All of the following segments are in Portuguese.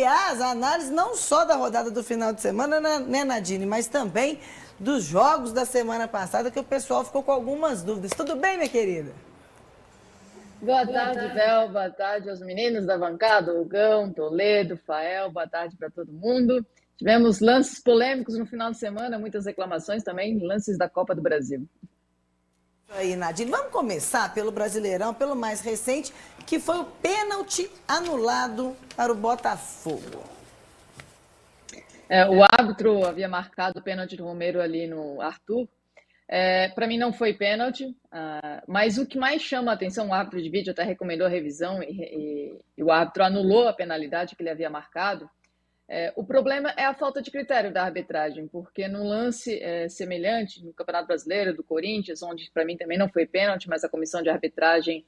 Aliás, a análise não só da rodada do final de semana, né, Nadine, mas também dos jogos da semana passada, que o pessoal ficou com algumas dúvidas. Tudo bem, minha querida? Boa tarde, Bel. Boa tarde aos meninos da bancada, Hugão, Toledo, Fael. Boa tarde para todo mundo. Tivemos lances polêmicos no final de semana, muitas reclamações também, lances da Copa do Brasil. Isso aí, Nadine. Vamos começar pelo Brasileirão, pelo mais recente, que foi o pênalti anulado para o Botafogo. O árbitro havia marcado o pênalti do Romero ali no Arthur. Para mim não foi pênalti, mas o que mais chama a atenção, o árbitro de vídeo até recomendou a revisão e o árbitro anulou a penalidade que ele havia marcado. O problema é a falta de critério da arbitragem, porque no lance semelhante no Campeonato Brasileiro do Corinthians, onde para mim também não foi pênalti, mas a comissão de arbitragem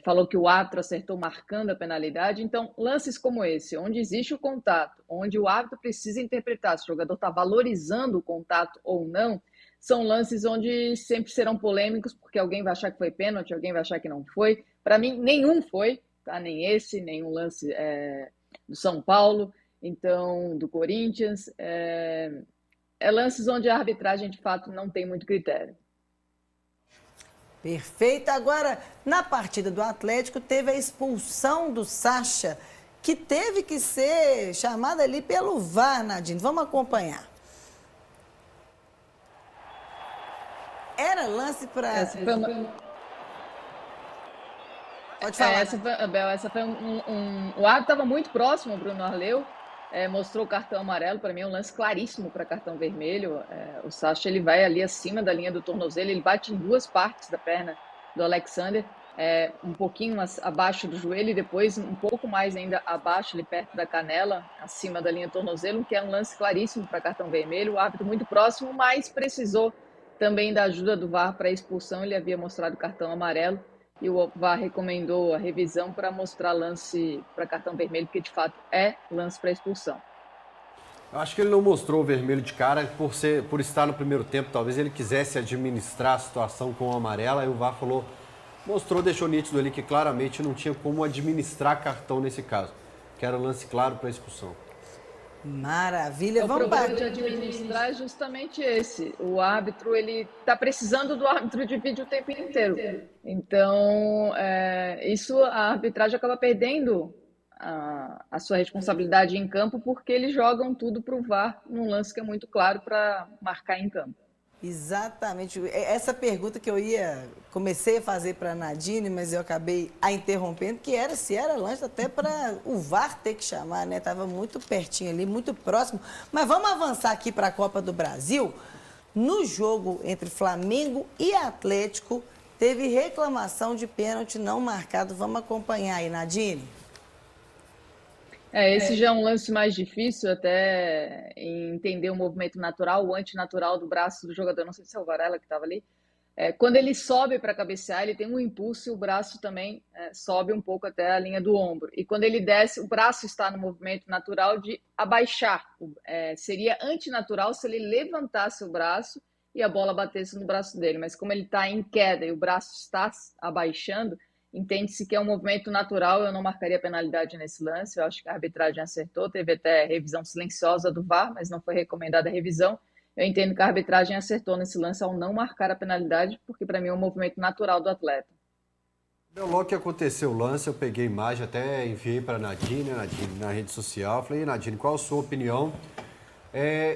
falou que o árbitro acertou marcando a penalidade. Então, lances como esse, onde existe o contato, onde o árbitro precisa interpretar se o jogador está valorizando o contato ou não, são lances onde sempre serão polêmicos, porque alguém vai achar que foi pênalti, alguém vai achar que não foi. Para mim, nenhum foi, tá? Nem esse, nenhum lance do São Paulo, então do Corinthians. Lances onde a arbitragem, de fato, não tem muito critério. Perfeito. Agora, na partida do Atlético, teve a expulsão do Sacha, que teve que ser chamada ali pelo VAR, Nadine. Vamos acompanhar. Era lance para... Pode falar. O árbitro estava muito próximo, o Bruno Arleu, mostrou o cartão amarelo. Para mim é um lance claríssimo para cartão vermelho. O Sacha, ele vai ali acima da linha do tornozelo, ele bate em duas partes da perna do Alexander, um pouquinho abaixo do joelho e depois um pouco mais ainda abaixo, ali perto da canela, acima da linha do tornozelo, que é um lance claríssimo para cartão vermelho. O árbitro muito próximo, mas precisou também da ajuda do VAR para a expulsão. Ele havia mostrado o cartão amarelo e o VAR recomendou a revisão para mostrar lance para cartão vermelho, porque de fato é lance para expulsão. Eu acho que ele não mostrou o vermelho de cara por estar no primeiro tempo. Talvez ele quisesse administrar a situação com o amarelo, aí o VAR mostrou, deixou nítido ali que claramente não tinha como administrar cartão nesse caso, que era lance claro para expulsão. Maravilha. O problema de administrar é justamente esse. O árbitro, ele está precisando do árbitro de vídeo o tempo inteiro. Então, isso a arbitragem acaba perdendo a sua responsabilidade em campo, porque eles jogam tudo para o VAR num lance que é muito claro para marcar em campo. Exatamente. Essa pergunta que eu comecei a fazer para a Nadine, mas eu acabei a interrompendo, que era se era lance até para o VAR ter que chamar, né? Estava muito pertinho ali, muito próximo. Mas vamos avançar aqui para a Copa do Brasil. No jogo entre Flamengo e Atlético, teve reclamação de pênalti não marcado. Vamos acompanhar aí, Nadine. Esse já é um lance mais difícil até em entender o movimento natural, o antinatural do braço do jogador. Não sei se é o Varela que estava ali. Quando ele sobe para cabecear, ele tem um impulso e o braço também sobe um pouco até a linha do ombro. E quando ele desce, o braço está no movimento natural de abaixar. Seria antinatural se ele levantasse o braço e a bola batesse no braço dele. Mas como ele está em queda e o braço está abaixando, entende-se que é um movimento natural. Eu não marcaria penalidade nesse lance. Eu acho que a arbitragem acertou. Teve até revisão silenciosa do VAR, mas não foi recomendada a revisão. Eu entendo que a arbitragem acertou nesse lance ao não marcar a penalidade, porque para mim é um movimento natural do atleta. Logo que aconteceu o lance, eu peguei a imagem, até enviei para a Nadine na rede social. Falei, Nadine, qual a sua opinião?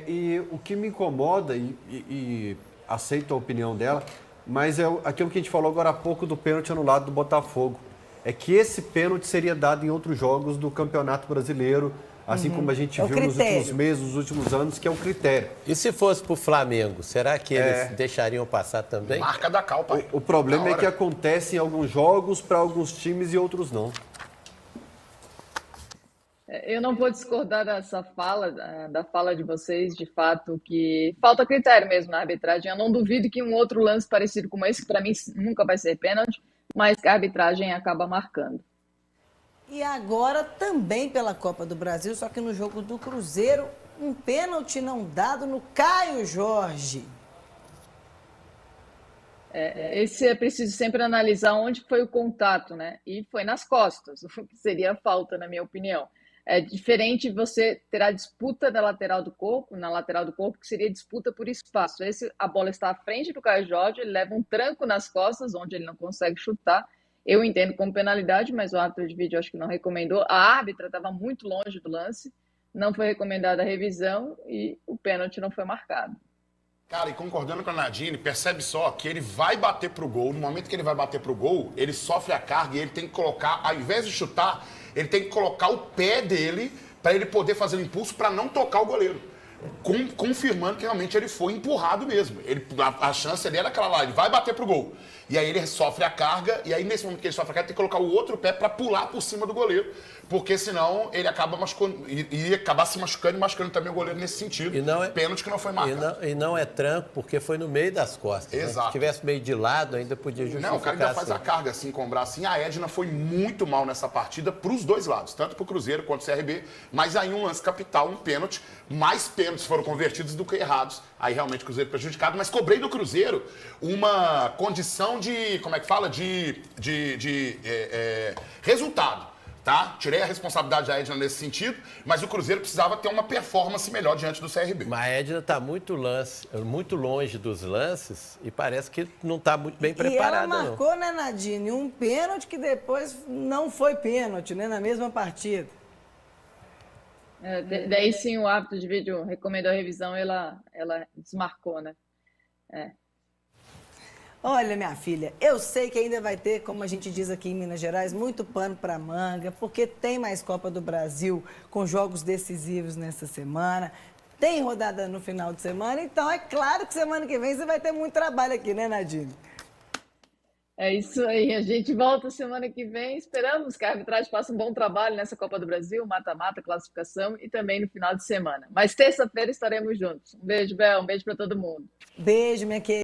E o que me incomoda, e aceito a opinião dela, mas é aquilo que a gente falou agora há pouco do pênalti anulado do Botafogo. É que esse pênalti seria dado em outros jogos do Campeonato Brasileiro, assim como a gente viu nos últimos meses, nos últimos anos, que é o critério. E se fosse para o Flamengo, será que eles deixariam passar também? Marca da cal, pai. O problema é que acontece em alguns jogos para alguns times e outros não. Eu não vou discordar dessa fala, da fala de vocês, de fato, que falta critério mesmo na arbitragem. Eu não duvido que um outro lance parecido com esse, que para mim nunca vai ser pênalti, mas que a arbitragem acaba marcando. E agora também pela Copa do Brasil, só que no jogo do Cruzeiro, um pênalti não dado no Caio Jorge. Esse é preciso sempre analisar onde foi o contato, né? E foi nas costas, o que seria falta, na minha opinião. É diferente você ter a disputa da lateral do corpo, na lateral do corpo, que seria disputa por espaço. A bola está à frente do Caio Jorge, ele leva um tranco nas costas, onde ele não consegue chutar. Eu entendo como penalidade, mas o árbitro de vídeo acho que não recomendou. A árbitra estava muito longe do lance, não foi recomendada a revisão e o pênalti não foi marcado. Cara, e concordando com a Nadine, percebe só que ele vai bater pro gol. No momento que ele vai bater pro gol, ele sofre a carga e ele tem que colocar, ao invés de chutar, ele tem que colocar o pé dele para ele poder fazer o impulso para não tocar o goleiro. Confirmando que realmente ele foi empurrado mesmo. A chance ali era aquela lá, ele vai bater pro gol. E aí ele sofre a carga, e aí nesse momento que ele sofre a carga, tem que colocar o outro pé para pular por cima do goleiro. Porque senão ele acaba machucando, ia acabar se machucando e machucando também o goleiro nesse sentido. E não é, pênalti que não foi marcado. E não é tranco, porque foi no meio das costas. Exato. Né? Se tivesse meio de lado, ainda podia justificar. Não, o cara ainda faz a carga assim com o braço. Assim. A Edna foi muito mal nessa partida pros dois lados, tanto pro Cruzeiro quanto pro CRB. Mas aí um lance capital, um pênalti. Mais pênaltis foram convertidos do que errados. Aí realmente o Cruzeiro prejudicado. Mas cobrei do Cruzeiro uma condição de, como é que fala? De resultado. Tá? Tirei a responsabilidade da Edna nesse sentido, mas o Cruzeiro precisava ter uma performance melhor diante do CRB. Mas a Edna está muito longe dos lances e parece que não está muito bem preparada. E ela marcou, não. né, Nadine, um pênalti que depois não foi pênalti, né, na mesma partida. Daí sim o árbitro de vídeo recomendou a revisão, ela desmarcou, né? Olha, minha filha, eu sei que ainda vai ter, como a gente diz aqui em Minas Gerais, muito pano para manga, porque tem mais Copa do Brasil com jogos decisivos nessa semana, tem rodada no final de semana, então é claro que semana que vem você vai ter muito trabalho aqui, né, Nadine? É isso aí, a gente volta semana que vem, esperamos que a arbitragem faça um bom trabalho nessa Copa do Brasil, mata-mata, classificação e também no final de semana. Mas terça-feira estaremos juntos. Um beijo, Bel, um beijo para todo mundo. Beijo, minha querida.